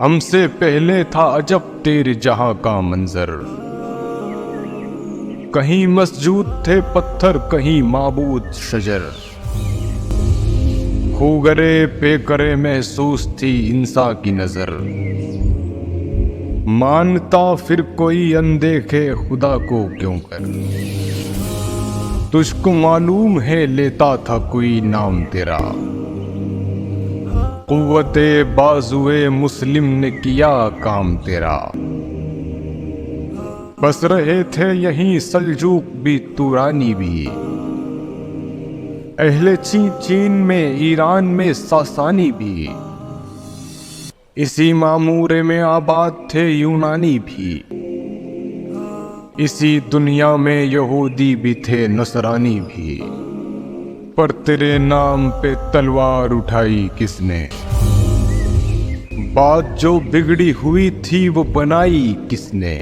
हमसे पहले था अजब तेरे जहां का मंजर। कहीं मस्जूद थे पत्थर, कहीं माबूद शजर। खूगरे पे करे महसूस थी इंसान की नजर। मानता फिर कोई अनदेखे खुदा को क्यों कर। तुझको मालूम है लेता था कोई नाम तेरा। कुव्वते बाजुए मुस्लिम ने किया काम तेरा। बस रहे थे यहीं सल्जूक भी तुरानी भी। अहले चीन में, ईरान में सासानी भी। इसी मामूरे में आबाद थे यूनानी भी। इसी दुनिया में यहूदी भी थे, नसरानी भी। पर तेरे नाम पे तलवार उठाई किसने। बात जो बिगड़ी हुई थी वो बनाई किसने।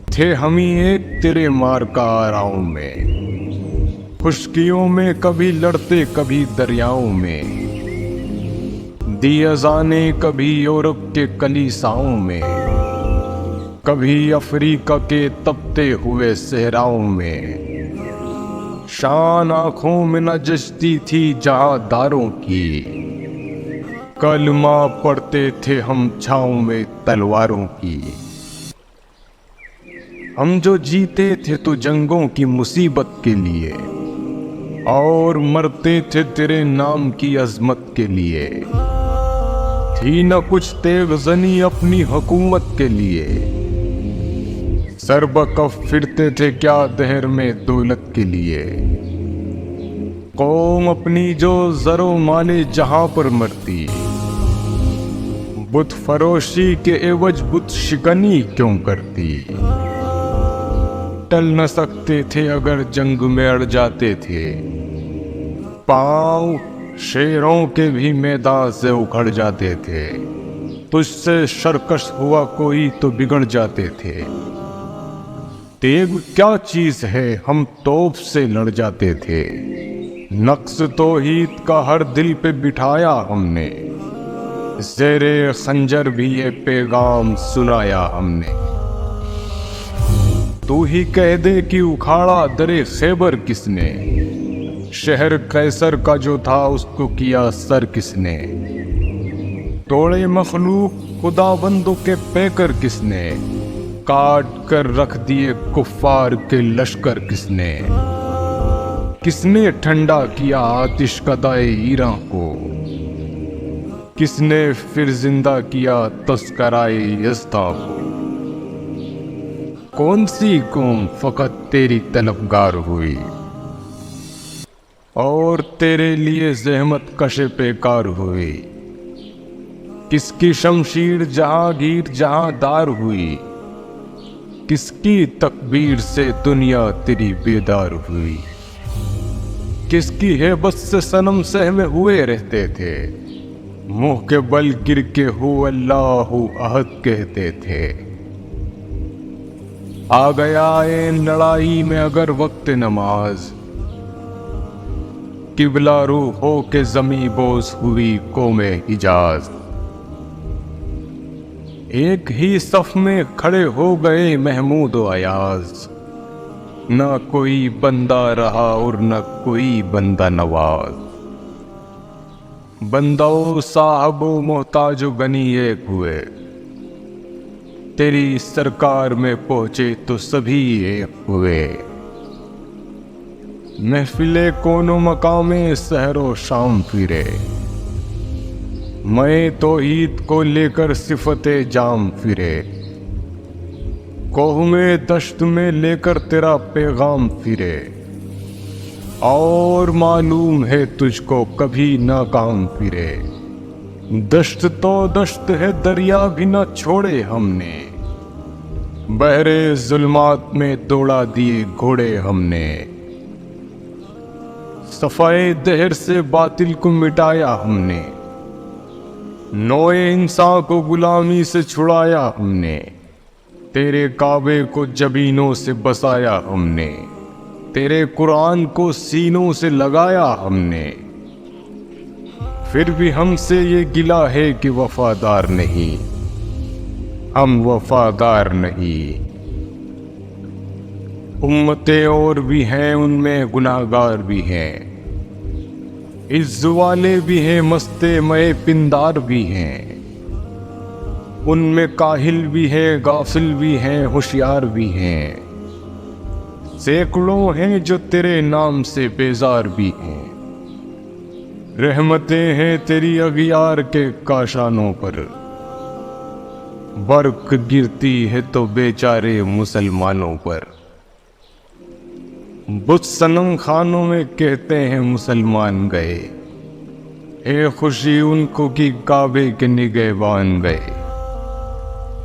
थे हम ही एक तेरे मार का आराओं में। खुशकियों में कभी लड़ते कभी दरियाओं में। दी अज़ाने कभी यूरोप के कलीसाओं में। कभी अफ्रीका के तपते हुए सहराओं में। शान आंखों में न जचती थी जहादारों की। कलमा पढ़ते थे हम छाँव में तलवारों की। हम जो जीते थे तो जंगों की मुसीबत के लिए, और मरते थे तेरे नाम की अजमत के लिए। थी न कुछ तेगज़नी अपनी हुकूमत के लिए। सरबकफ फिरते थे क्या दहर में दौलत के लिए। कौम अपनी जो जरो माले जहां पर मरती। बुत फरोशी के एवज बुत शिकनी क्यों करती। टल न सकते थे अगर जंग में अड़ जाते थे। पांव शेरों के भी मैदान से उखड़ जाते थे। तुझसे शरकश हुआ कोई तो बिगड़ जाते थे। तेग क्या चीज है हम तोप से लड़ जाते थे। नक्श तौहीद का हर दिल पे बिठाया हमने। ज़ेरे खंजर भी ये पैगाम सुनाया हमने। तू ही कह दे कि उखाड़ा दरे खैबर किसने। शहर कैसर का जो था उसको किया सर किसने। तोड़े मखलूक खुदाबंदों के पैकर किसने। काट कर रख दिए कुफ्फार के लश्कर किसने। किसने ठंडा किया आतिश कदाए ईरां को। किसने फिर जिंदा किया तस्कराए यज़्दा को। कौन सी कौम फकत तेरी तलबगार हुई, और तेरे लिए ज़हमत कशे पेकार हुई। किसकी शमशीर जहांगीर जहांदार हुई। किसकी तकबीर से दुनिया तेरी बेदार हुई। किसकी है बस से सनम सहमे हुए रहते थे। मुंह के बल गिर के हु अल्लाहु अहद कहते थे। आ गया ए लड़ाई में अगर वक्त नमाज। किबला रू हो के जमी बोस हुई कौमे हिजाज। एक ही सफ में खड़े हो गए महमूद व अयाज। न कोई बंदा रहा और न कोई बंदा नवाज। बंदो साहबो मोहताजो गनी एक हुए। तेरी सरकार में पहुंचे तो सभी एक हुए। महफिले कोनो मकामे सहरो शाम फिरे। मैं तो ईद को लेकर सिफते जाम फिरे। कौमे दश्त में लेकर तेरा पैगाम फिरे। और मालूम है तुझको कभी नाकाम फिरे। दश्त तो दश्त है दरिया भी न छोड़े हमने। बहरे जुल्मात में दौड़ा दिए घोड़े हमने। सफाए दहर से बातिल को मिटाया हमने। नोए इंसान को गुलामी से छुड़ाया हमने। तेरे काबे को जबीनों से बसाया हमने। तेरे कुरान को सीनों से लगाया हमने। फिर भी हमसे ये गिला है कि वफादार नहीं। हम वफादार नहीं। उम्मतें और भी हैं, उनमें गुनाहगार भी हैं, इज्ज़ वाले भी हैं, मस्ते मए पिंदार भी हैं। उनमें काहिल भी हैं, गाफिल भी हैं, होशियार भी हैं। सैकड़ों हैं जो तेरे नाम से बेजार भी हैं। रहमतें हैं तेरी अगियार के काशानों पर, बर्क गिरती है तो बेचारे मुसलमानों पर। बुत सनम खानों में कहते हैं मुसलमान गए, ए खुशी उनको कि काबे के निगहबान गए।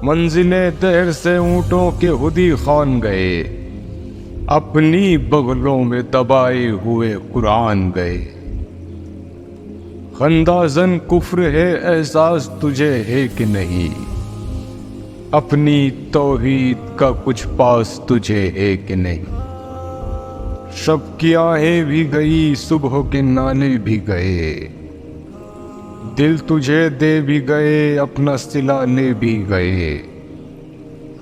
मंजिले तहर से ऊँटों के हुदी खान गए, अपनी बगलों में दबाए हुए कुरान गए। खंदाजन कुफ्र है एहसास तुझे है कि नहीं, अपनी तौहीद का कुछ पास तुझे है कि नहीं। शब की आहें भी गई, सुबह के नाले भी गए, दिल तुझे दे भी गए, अपना सिला ले भी गए।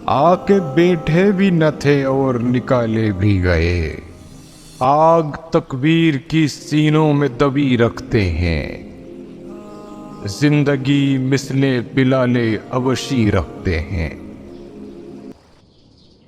आके बैठे भी न थे और निकाले भी गए। आग तकबीर की सीनों में दबी रखते हैं, जिंदगी मिसले पिलाले अवशी रखते हैं।